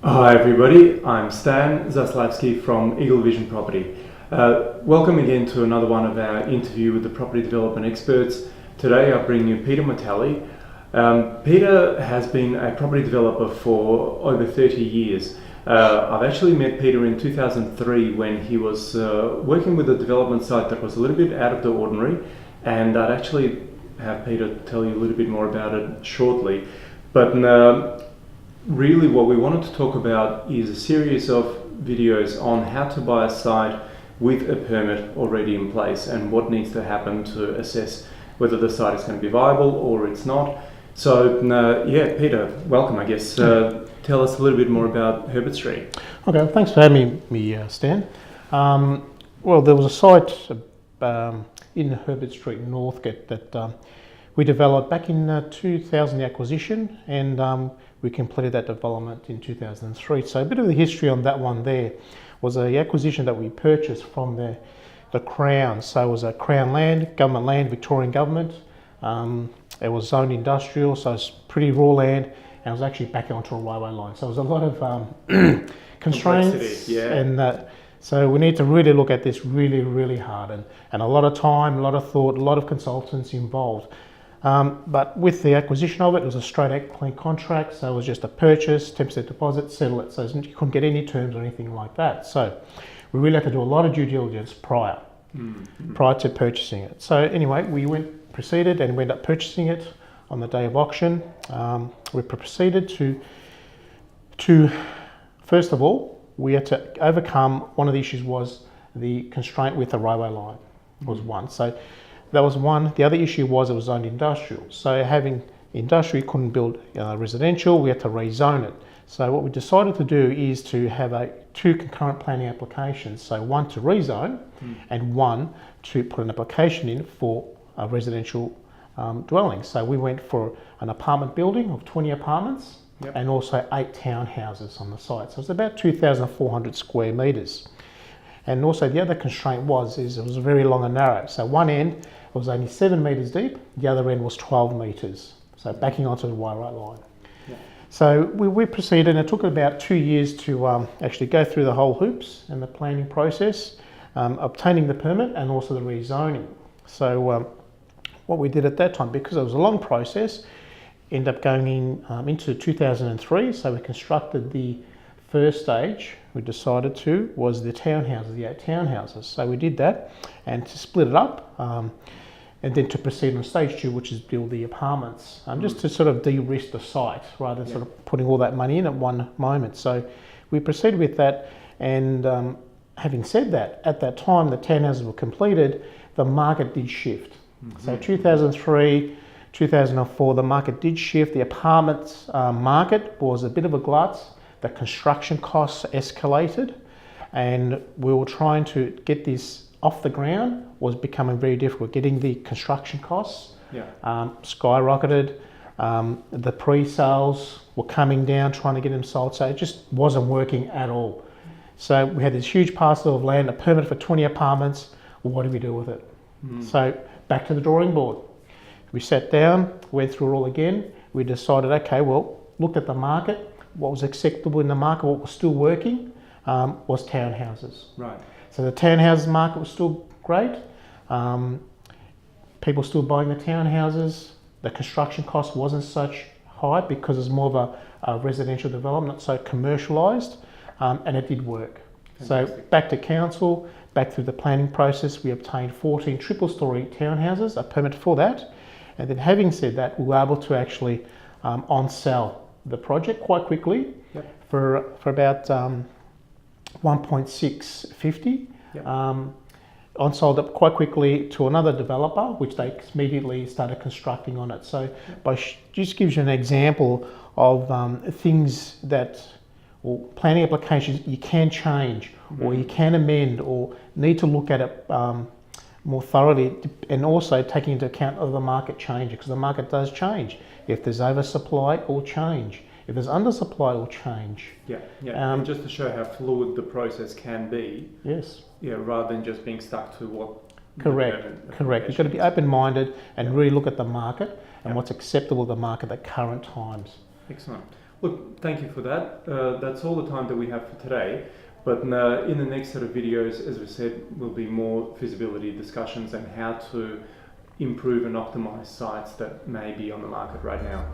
Hi everybody, I'm Stan Zaslavsky from Eagle Vision Property. Welcome again to another one of our interview with the property development experts. Today I bring you Peter Motalli. Peter has been a property developer for over 30 years. I've actually met Peter in 2003 when he was working with a development site that was a little bit out of the ordinary, and I'd actually have Peter tell you a little bit more about it shortly. But really what we wanted to talk about is a series of videos on how to buy a site with a permit already in place and what needs to happen to assess whether the site is going to be viable or it's not. So Peter, welcome, I guess. Tell us a little bit more about Herbert Street. Okay, thanks for having me, Stan. Well, there was a site in Herbert Street, Northcote, that we developed back in 2000, the acquisition, and we completed that development in 2003. So a bit of the history on that one there was a acquisition that we purchased from the Crown. So it was a Crown land, government land, Victorian government. It was zoned industrial, so it's pretty raw land, and it was actually back onto a railway line. So there was a lot of constraints, and so we need to really look at this really hard, and a lot of time, a lot of thought, a lot of consultants involved. But with the acquisition of it was a straight out clean contract, so it was just a purchase, 10% deposit, settle it, so you couldn't get any terms or anything like that. So we really had to do a lot of due diligence prior to purchasing it. So anyway, we proceeded and we ended up purchasing it on the day of auction. We proceeded to first of all, we had to overcome, one of the issues was the constraint with the railway line was one. So that was one. The other issue was it was zoned industrial. So having industrial, couldn't build residential, we had to rezone it. So what we decided to do is to have two concurrent planning applications. So one to rezone and one to put an application in for a residential dwelling. So we went for an apartment building of 20 apartments and also 8 townhouses on the site. So it's about 2,400 square metres. And also the other constraint it was very long and narrow. So one end was only 7 metres deep, the other end was 12 metres. So backing onto the wire right line. Yeah. So we proceeded, and it took about 2 years to actually go through the whole hoops and the planning process, obtaining the permit and also the rezoning. So what we did at that time, because it was a long process, ended up going into 2003. So we constructed the first stage we decided was the townhouses, the 8 townhouses. So we did that, and to split it up, and then to proceed on stage 2, which is build the apartments, just to sort of de-risk the site rather than sort of putting all that money in at one moment. So we proceeded with that, and having said that, at that time the townhouses were completed, the market did shift. So 2003, 2004, the market did shift. The apartments market was a bit of a glut. The construction costs escalated, and we were trying to get this off the ground was becoming very difficult. Getting the construction costs skyrocketed. The pre-sales were coming down, trying to get them sold, so it just wasn't working at all. So we had this huge parcel of land, a permit for 20 apartments. Well, what do we do with it? So back to the drawing board. We sat down, went through it all again. We decided, okay, well, looked at the market. What was acceptable in the market, what was still working, was townhouses. Right. So the townhouses market was still great. People still buying the townhouses. The construction cost wasn't such high because it's more of a residential development, not so commercialised, and it did work. Fantastic. So back to council, back through the planning process, we obtained 14 triple-storey townhouses, a permit for that, and then having said that, we were able to actually on-sell the project quite quickly for about 1.650. On-sold it quite quickly to another developer, which they immediately started constructing on it. So just gives you an example of things that, or planning applications you can change or you can amend or need to look at it more thoroughly, and also taking into account of the market change, because the market does change. If there's oversupply, it will change. If there's undersupply, it will change. And just to show how fluid the process can be. Yes. Rather than just being stuck to what. Correct. You've got to be open-minded and really look at the market and what's acceptable to the market at current times. Excellent. Look, thank you for that. That's all the time that we have for today. But in the next set of videos, as we said, will be more feasibility discussions and how to improve and optimize sites that may be on the market right now.